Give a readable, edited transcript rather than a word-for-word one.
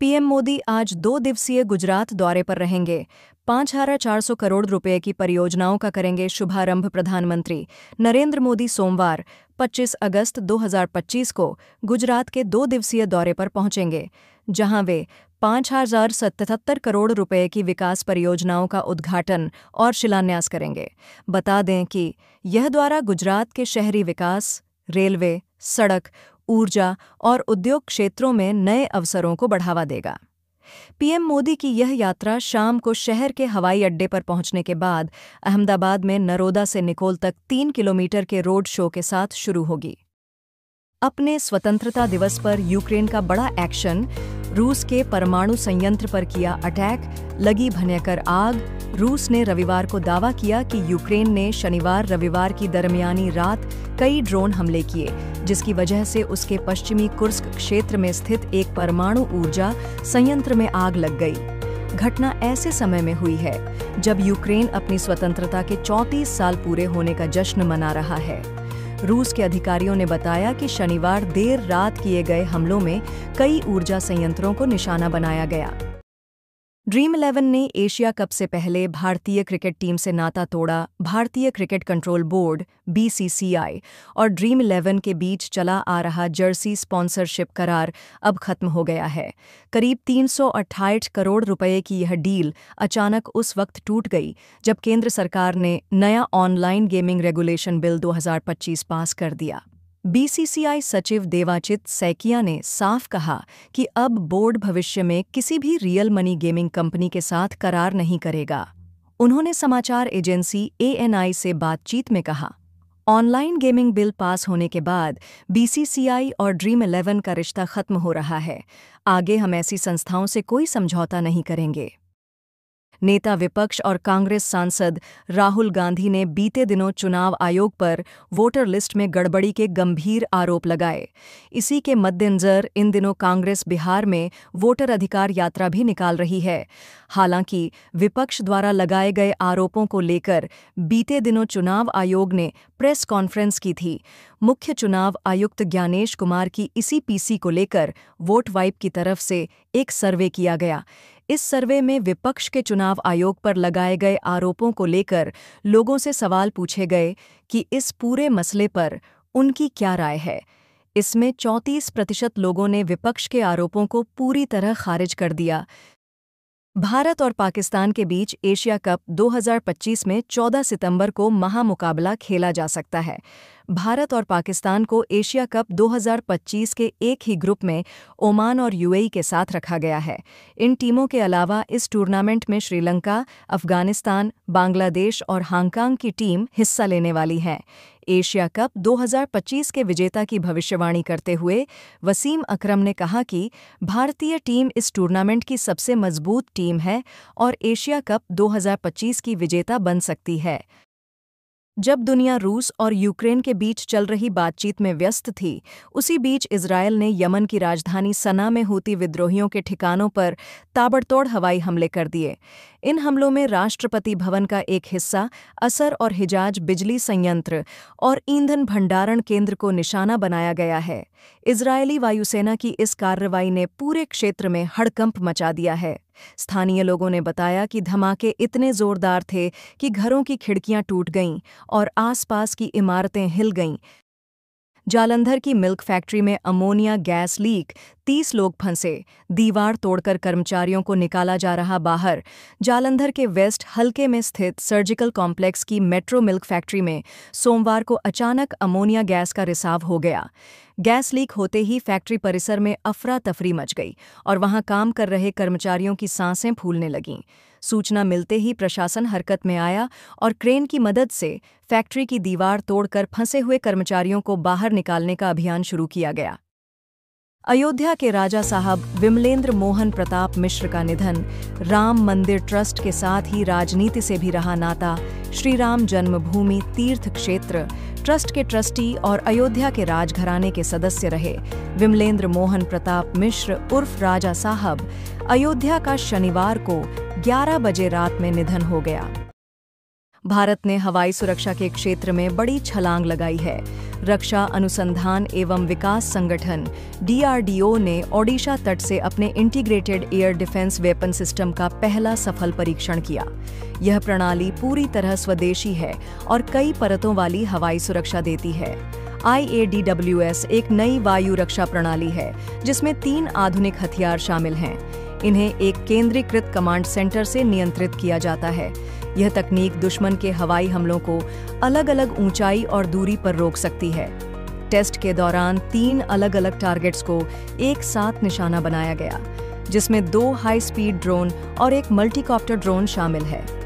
PM Modi आज 2 दिवसीय गुजरात दौरे पर रहेंगे। 5,400 करोड़ रुपए की परियोजनाओं का करेंगे शुभारंभ। प्रधानमंत्री नरेंद्र मोदी सोमवार 25 अगस्त 2025 को गुजरात के 2 दिवसीय दौरे पर पहुंचेंगे, जहां वे 5,077 करोड़ रुपए की विकास परियोजनाओं का उद्घाटन और शिलान्यास करेंगे। बता दें कि यह दौरा गुजरात के शहरी विकास, रेलवे, सड़क, ऊर्जा और उद्योग क्षेत्रों में नए अवसरों को बढ़ावा देगा। पीएम मोदी की यह यात्रा शाम को शहर के हवाई अड्डे पर पहुंचने के बाद अहमदाबाद में नरोदा से निकोल तक 3 किलोमीटर के रोड शो के साथ शुरू होगी। अपने स्वतंत्रता दिवस पर यूक्रेन का बड़ा एक्शन, रूस के परमाणु संयंत्र पर किया अटैक, लगी भयंकर आग। रूस ने रविवार को दावा किया कि यूक्रेन ने शनिवार रविवार की दरमियानी रात कई ड्रोन हमले किए, जिसकी वजह से उसके पश्चिमी कुर्स्क क्षेत्र में स्थित एक परमाणु ऊर्जा संयंत्र में आग लग गई। घटना ऐसे समय में हुई है जब यूक्रेन अपनी स्वतंत्रता के 34 साल पूरे होने का जश्न मना रहा है। रूस के अधिकारियों ने बताया कि शनिवार देर रात किए गए हमलों में कई ऊर्जा संयंत्रों को निशाना बनाया गया। ड्रीम 11 ने एशिया कप से पहले भारतीय क्रिकेट टीम से नाता तोड़ा। भारतीय क्रिकेट कंट्रोल बोर्ड (बीसीसीआई) और ड्रीम 11 के बीच चला आ रहा जर्सी स्पॉन्सरशिप करार अब खत्म हो गया है। करीब 328 करोड़ रुपए की यह डील अचानक उस वक्त टूट गई जब केंद्र सरकार ने नया ऑनलाइन गेमिंग रेगुलेशन बिल 2025 पास कर दिया। बीसीसीआई सचिव देवाचित सैकिया ने साफ कहा कि अब बोर्ड भविष्य में किसी भी रियल मनी गेमिंग कंपनी के साथ करार नहीं करेगा। उन्होंने समाचार एजेंसी एएनआई से बातचीत में कहा, ऑनलाइन गेमिंग बिल पास होने के बाद बीसीसीआई और ड्रीम 11 का रिश्ता खत्म हो रहा है। आगे हम ऐसी संस्थाओं से कोई समझौता नहीं करेंगे। नेता विपक्ष और कांग्रेस सांसद राहुल गांधी ने बीते दिनों चुनाव आयोग पर वोटर लिस्ट में गड़बड़ी के गंभीर आरोप लगाए। इसी के मद्देनजर इन दिनों कांग्रेस बिहार में वोटर अधिकार यात्रा भी निकाल रही है। हालांकि विपक्ष द्वारा लगाए गए आरोपों को लेकर बीते दिनों चुनाव आयोग ने प्रेस कॉन्फ्रेंस की थी। मुख्य चुनाव आयुक्त ज्ञानेश कुमार की इसी पीसी को लेकर वोट वाइब की तरफ से एक सर्वे किया गया। इस सर्वे में विपक्ष के चुनाव आयोग पर लगाए गए आरोपों को लेकर लोगों से सवाल पूछे गए कि इस पूरे मसले पर उनकी क्या राय है। इसमें 34% लोगों ने विपक्ष के आरोपों को पूरी तरह खारिज कर दिया। भारत और पाकिस्तान के बीच एशिया कप 2025 में 14 सितंबर को महामुकाबला खेला जा सकता है। भारत और पाकिस्तान को एशिया कप 2025 के एक ही ग्रुप में ओमान और यूएई के साथ रखा गया है। इन टीमों के अलावा इस टूर्नामेंट में श्रीलंका, अफगानिस्तान, बांग्लादेश और हांगकांग की टीम हिस्सा लेने वाली हैं। एशिया कप 2025 के विजेता की भविष्यवाणी करते हुए वसीम अकरम ने कहा कि भारतीय टीम इस टूर्नामेंट की सबसे मजबूत टीम है और एशिया कप 2025 की विजेता बन सकती है। जब दुनिया रूस और यूक्रेन के बीच चल रही बातचीत में व्यस्त थी, उसी बीच इजरायल ने यमन की राजधानी सना में हूती विद्रोहियों के ठिकानों पर ताबड़तोड़ हवाई हमले कर दिए। इन हमलों में राष्ट्रपति भवन का एक हिस्सा, असर और हिजाज बिजली संयंत्र और ईंधन भंडारण केंद्र को निशाना बनाया गया है। इजरायली वायुसेना की इस कार्रवाई ने पूरे क्षेत्र में हड़कंप मचा दिया है। स्थानीय लोगों ने बताया कि धमाके इतने जोरदार थे कि घरों की खिड़कियां टूट गईं और आसपास की इमारतें हिल गईं। जालंधर की मिल्क फैक्ट्री में अमोनिया गैस लीक, 30 लोग फंसे, दीवार तोड़कर कर्मचारियों को निकाला जा रहा बाहर। जालंधर के वेस्ट हल्के में स्थित सर्जिकल कॉम्प्लेक्स की मेट्रो मिल्क फैक्ट्री में सोमवार को अचानक अमोनिया गैस का रिसाव हो गया। गैस लीक होते ही फैक्ट्री परिसर में अफरा तफरी मच गई और वहां काम कर रहे कर्मचारियों की सांसें फूलने लगीं। सूचना मिलते ही प्रशासन हरकत में आया और क्रेन की मदद से फैक्ट्री की दीवार तोड़कर फंसे हुए कर्मचारियों को बाहर निकालने का अभियान शुरू किया गया। अयोध्या के राजा साहब विमलेंद्र मोहन प्रताप मिश्र का निधन, राम मंदिर ट्रस्ट के साथ ही राजनीति से भी रहा नाता। श्री राम जन्मभूमि तीर्थ क्षेत्र ट्रस्ट के ट्रस्टी और अयोध्या के राजघराने के सदस्य रहे विमलेंद्र मोहन प्रताप मिश्र उर्फ राजा साहब अयोध्या का शनिवार को 11 बजे रात में निधन हो गया। भारत ने हवाई सुरक्षा के क्षेत्र में बड़ी छलांग लगाई है। रक्षा अनुसंधान एवं विकास संगठन DRDO ने ओडिशा तट से अपने integrated air defence weapon system का पहला सफल परीक्षण किया। यह प्रणाली पूरी तरह स्वदेशी है और कई परतों वाली हवाई सुरक्षा देती है। IADWS एक नई वायु रक्षा प्रणाली है जिसमें 3 आधुनिक हथियार शामिल हैं। इन्हें एक केंद्रीकृत कमांड सेंटर से नियंत्रित किया जाता है। यह तकनीक दुश्मन के हवाई हमलों को अलग-अलग ऊंचाई और दूरी पर रोक सकती है। टेस्ट के दौरान 3 अलग-अलग टारगेट्स को एक साथ निशाना बनाया गया, जिसमें 2 हाई स्पीड ड्रोन और एक मल्टीकॉप्टर ड्रोन शामिल है।